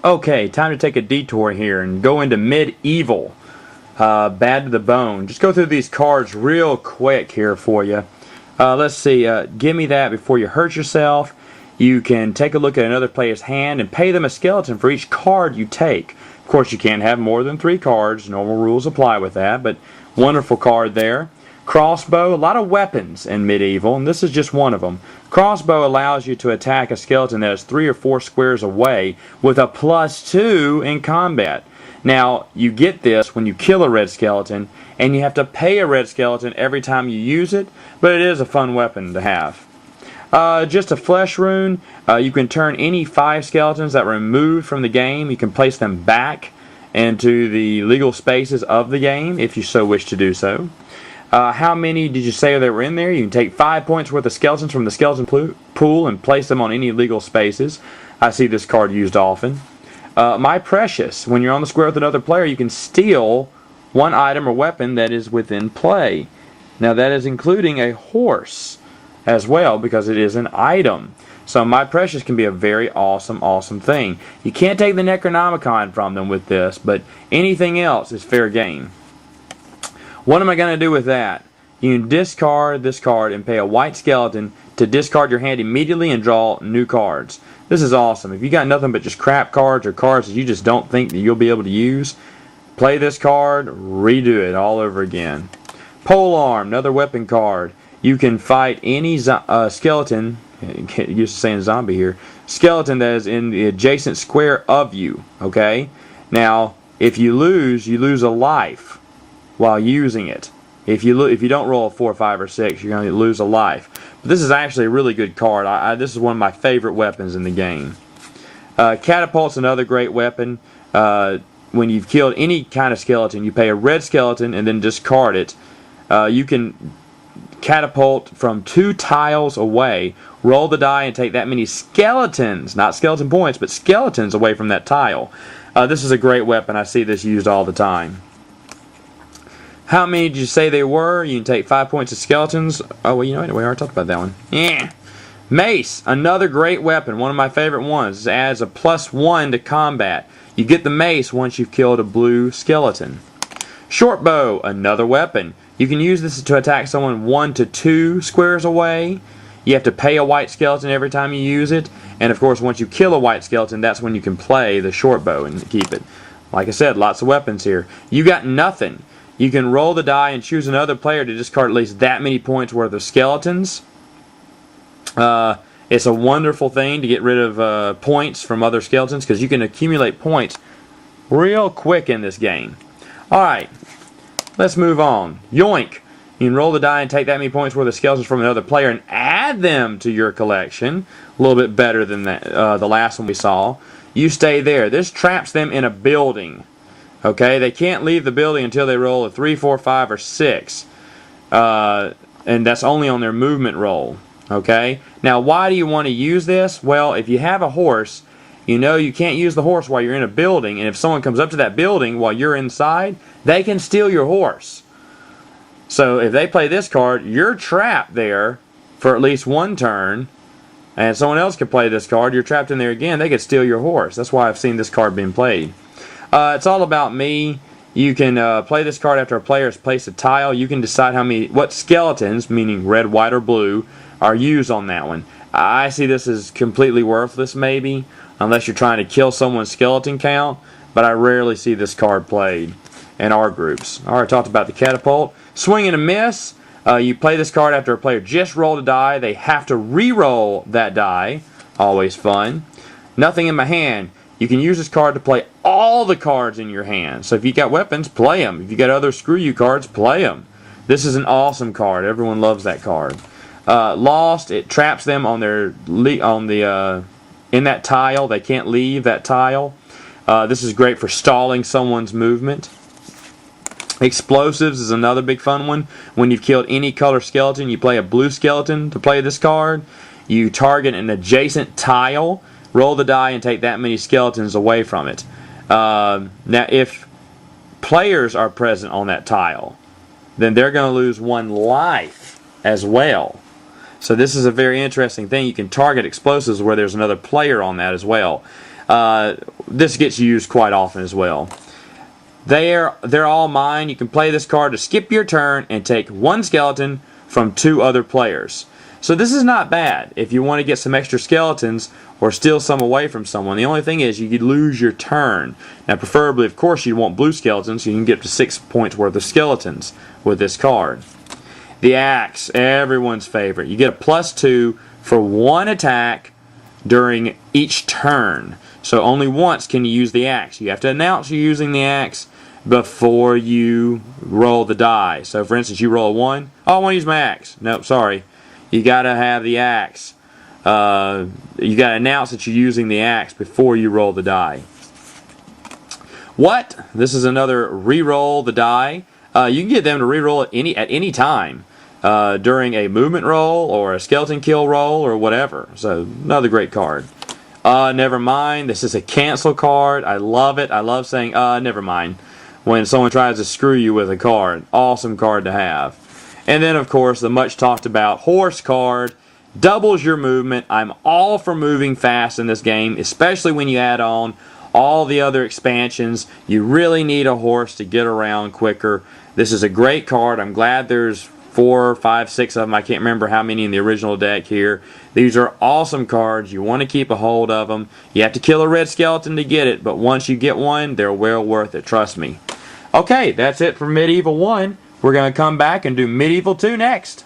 Okay, time to take a detour here and go into medieval. Bad to the bone. Just go through these cards real quick here for you. Let's see. Give me that before you hurt yourself. You can take a look at another player's hand and pay them a skeleton for each card you take. Of course, you can't have more than 3 cards. Normal rules apply with that, but wonderful card there. Crossbow, a lot of weapons in medieval, and this is just one of them. Crossbow allows you to attack a skeleton that is 3 or 4 squares away with a +2 in combat. Now, you get this when you kill a red skeleton, and you have to pay a red skeleton every time you use it, but it is a fun weapon to have. Just a flesh rune. You can turn any 5 skeletons that were removed from the game. You can place them back into the legal spaces of the game if you so wish to do so. How many did you say that were in there? You can take 5 points worth of skeletons from the skeleton pool and place them on any legal spaces. I see this card used often. My Precious. When you're on the square with another player, you can steal one item or weapon that is within play. Now that is including a horse as well, because it is an item. So My Precious can be a very awesome thing. You can't take the Necronomicon from them with this, but anything else is fair game. What am I going to do with that? You can discard this card and pay a white skeleton to discard your hand immediately and draw new cards. This is awesome. If you got nothing but just crap cards or cards that you just don't think that you'll be able to use, play this card, redo it all over again. Polearm, another weapon card. You can fight any skeleton, used to saying zombie here, skeleton that is in the adjacent square of you. Okay? Now, if you lose a life while using it. If you don't roll a 4, 5, or 6, you're going to lose a life. But this is actually a really good card. This is one of my favorite weapons in the game. Catapult's another great weapon. When you've killed any kind of skeleton, you pay a red skeleton and then discard it. You can catapult from 2 tiles away, roll the die, and take that many skeletons, not skeleton points, but skeletons away from that tile. This is a great weapon. I see this used all the time. How many did you say they were? You can take 5 points of skeletons. Oh, well, you know, anyway, I already talked about that one. Yeah. Mace, another great weapon, one of my favorite ones. This adds a +1 to combat. You get the mace once you've killed a blue skeleton. Short bow, another weapon. You can use this to attack someone 1 to 2 squares away. You have to pay a white skeleton every time you use it. And of course, once you kill a white skeleton, that's when you can play the short bow and keep it. Like I said, lots of weapons here. You got nothing. You can roll the die and choose another player to discard at least that many points worth of skeletons. It's a wonderful thing to get rid of points from other skeletons, because you can accumulate points real quick in this game. Alright, let's move on. Yoink! You can roll the die and take that many points worth of skeletons from another player and add them to your collection. A little bit better than that, the last one we saw. You stay there. This traps them in a building. Okay, they can't leave the building until they roll a 3, 4, 5, or 6. And that's only on their movement roll. Okay, now why do you want to use this? Well, if you have a horse, you know you can't use the horse while you're in a building, and if someone comes up to that building while you're inside, they can steal your horse. So if they play this card, you're trapped there for at least 1 turn, and someone else can play this card, you're trapped in there again, they could steal your horse. That's why I've seen this card being played. It's all about me. You can play this card after a player has placed a tile. You can decide what skeletons, meaning red, white, or blue, are used on that one. I see this as completely worthless, maybe, unless you're trying to kill someone's skeleton count, but I rarely see this card played in our groups. I already talked about the catapult. Swing and a miss. You play this card after a player just rolled a die. They have to re-roll that die. Always fun. Nothing in my hand. You can use this card to play all the cards in your hand. So if you got weapons, play them. If you got other screw you cards, play them. This is an awesome card. Everyone loves that card. Lost, it traps them on in that tile. They can't leave that tile. This is great for stalling someone's movement. Explosives is another big fun one. When you've killed any color skeleton, you play a blue skeleton to play this card. You target an adjacent tile, roll the die, and take that many skeletons away from it. Now, if players are present on that tile, then they're going to lose 1 life as well. So this is a very interesting thing. You can target explosives where there's another player on that as well. this gets used quite often as well. They're all mine. You can play this card to skip your turn and take one skeleton from 2 other players. So this is not bad if you want to get some extra skeletons or steal some away from someone. The only thing is you could lose your turn. Now preferably, of course, you want blue skeletons so you can get up to 6 points worth of skeletons with this card. The axe, everyone's favorite. You get a +2 for 1 attack during each turn. So only once can you use the axe. You have to announce you're using the axe before you roll the die. So for instance, you roll a 1. Oh, I want to use my axe. Nope, sorry. You got to have the axe. You got to announce that you're using the axe before you roll the die. What? This is another re-roll the die. You can get them to re-roll at any time during a movement roll or a skeleton kill roll or whatever. So another great card. Never mind. This is a cancel card. I love it. I love saying never mind when someone tries to screw you with a card. Awesome card to have. And then, of course, the much talked about horse card. Doubles your movement. I'm all for moving fast in this game, especially when you add on all the other expansions. You really need a horse to get around quicker. This is a great card. I'm glad there's 4, 5, 6 of them. I can't remember how many in the original deck here. These are awesome cards. You want to keep a hold of them. You have to kill a red skeleton to get it, but once you get one, they're well worth it. Trust me. Okay, that's it for Medieval 1. We're going to come back and do Medieval 2 next.